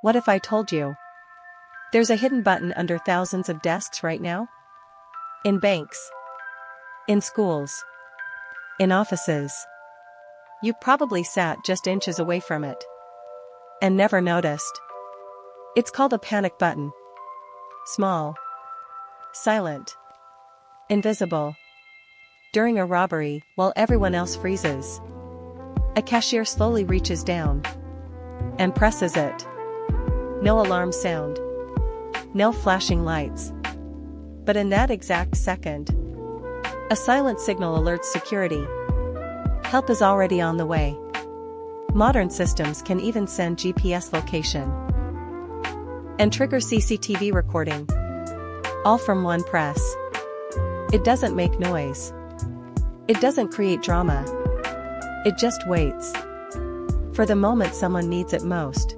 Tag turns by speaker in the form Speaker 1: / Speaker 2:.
Speaker 1: What if I told you? There's a hidden button under thousands of desks right now? In banks. In schools. In offices. You probably sat just inches away from it. And never noticed. It's called a panic button. Small. Silent. Invisible. During a robbery, while everyone else freezes. A cashier slowly reaches down. And presses it. No alarm sound. No flashing lights. But in that exact second, a silent signal alerts security. Help is already on the way. Modern systems can even send GPS location. And trigger CCTV recording. All from one press. It doesn't make noise. It doesn't create drama. It just waits. For the moment someone needs it most.